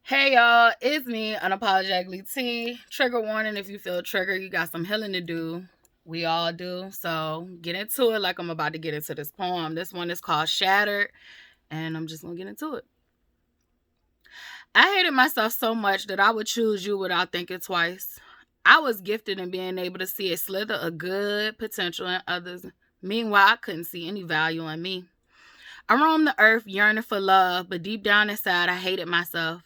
Hey y'all, it's me, Unapologetically T. Trigger warning: if you feel triggered, you got some healing to do. We all do. So get into it like I'm about to get into this poem. This one is called Shattered, and I'm just gonna get into it. I hated myself so much that I would choose you without thinking twice. I was gifted in being able to see a slither of good potential in others. Meanwhile, I couldn't see any value in me. I roamed the earth yearning for love, but deep down inside, I hated myself.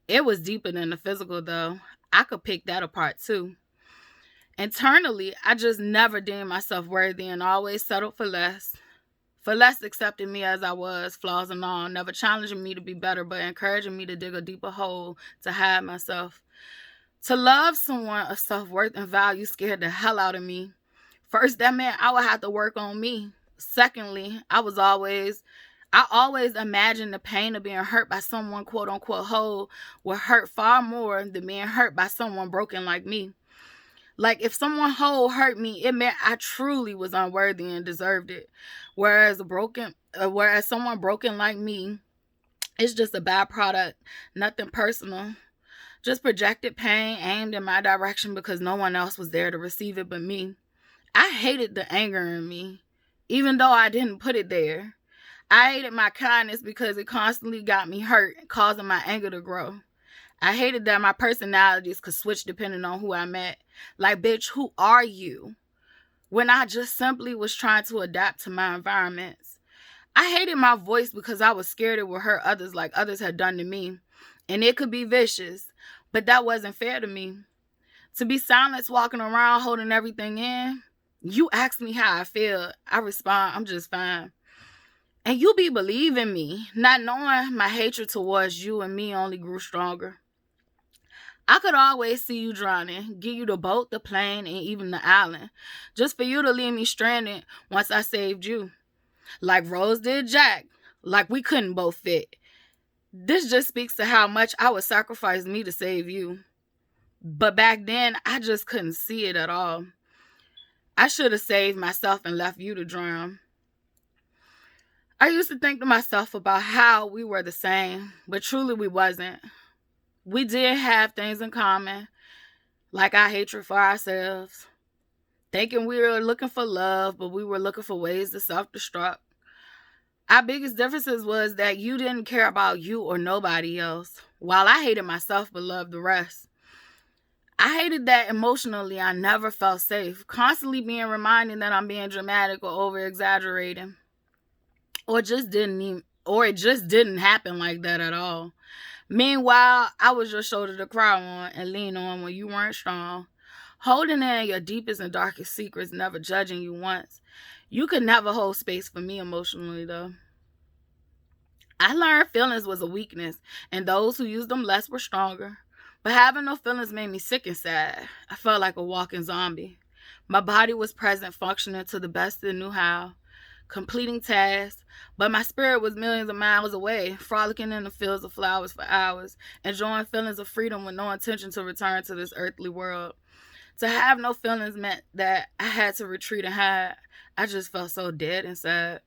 It was deeper than the physical, though. I could pick that apart, too. Internally, I just never deemed myself worthy and always settled for less. For less accepting me as I was, flaws and all, never challenging me to be better, but encouraging me to dig a deeper hole to hide myself. To love someone of self-worth and value scared the hell out of me. First, that meant I would have to work on me. Secondly, I always imagined the pain of being hurt by someone quote unquote whole would hurt far more than being hurt by someone broken like me. Like if someone whole hurt me, it meant I truly was unworthy and deserved it. Whereas someone broken like me, it's just a byproduct, nothing personal. Just projected pain aimed in my direction because no one else was there to receive it but me. I hated the anger in me, even though I didn't put it there. I hated my kindness because it constantly got me hurt, causing my anger to grow. I hated that my personalities could switch depending on who I met. Like, bitch, who are you? When I just simply was trying to adapt to my environments. I hated my voice because I was scared it would hurt others like others had done to me. And it could be vicious, but that wasn't fair to me. To be silenced walking around holding everything in. You ask me how I feel. I respond, I'm just fine. And you be believing me, not knowing my hatred towards you and me only grew stronger. I could always see you drowning, give you the boat, the plane, and even the island, just for you to leave me stranded once I saved you. Like Rose did Jack, like we couldn't both fit. This just speaks to how much I would sacrifice me to save you. But back then, I just couldn't see it at all. I should have saved myself and left you to drown. I used to think to myself about how we were the same, but truly we wasn't. We did have things in common, like our hatred for ourselves, thinking we were looking for love, but we were looking for ways to self-destruct. Our biggest differences was that you didn't care about you or nobody else, while I hated myself but loved the rest. I hated that emotionally I never felt safe, constantly being reminded that I'm being dramatic or over-exaggerating. Or it just didn't happen like that at all. Meanwhile, I was your shoulder to cry on and lean on when you weren't strong. Holding in your deepest and darkest secrets, never judging you once. You could never hold space for me emotionally, though. I learned feelings was a weakness, and those who used them less were stronger. But having no feelings made me sick inside. I felt like a walking zombie. My body was present, functioning to the best it knew how, completing tasks, but my spirit was millions of miles away, frolicking in the fields of flowers for hours, enjoying feelings of freedom with no intention to return to this earthly world. To have no feelings meant that I had to retreat and hide. I just felt so dead inside.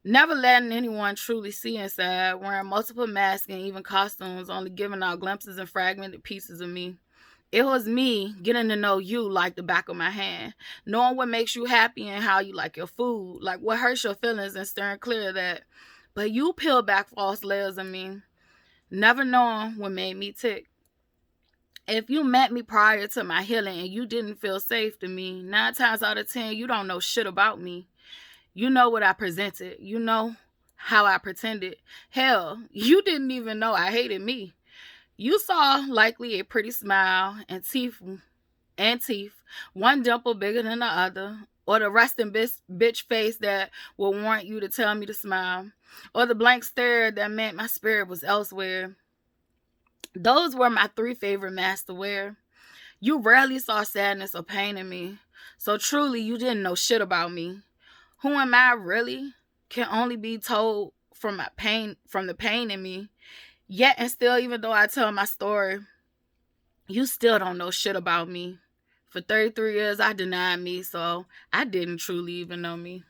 Never letting anyone truly see inside, wearing multiple masks and even costumes, only giving out glimpses and fragmented pieces of me. It was me getting to know you like the back of my hand, knowing what makes you happy and how you like your food, like what hurts your feelings and steering clear of that. But you peel back false layers of me, never knowing what made me tick. If you met me prior to my healing and you didn't feel safe to me, 9 times out of 10, you don't know shit about me. You know what I presented. You know how I pretended. Hell, you didn't even know I hated me. You saw likely a pretty smile and teeth, one dimple bigger than the other, or the resting bitch face that would warrant you to tell me to smile, or the blank stare that meant my spirit was elsewhere. Those were my 3 favorite masks to wear. You rarely saw sadness or pain in me, so truly you didn't know shit about me. Who am I really? Can only be told from the pain in me. Yet and still, even though I tell my story, you still don't know shit about me. For 33 years, I denied me, so I didn't truly even know me.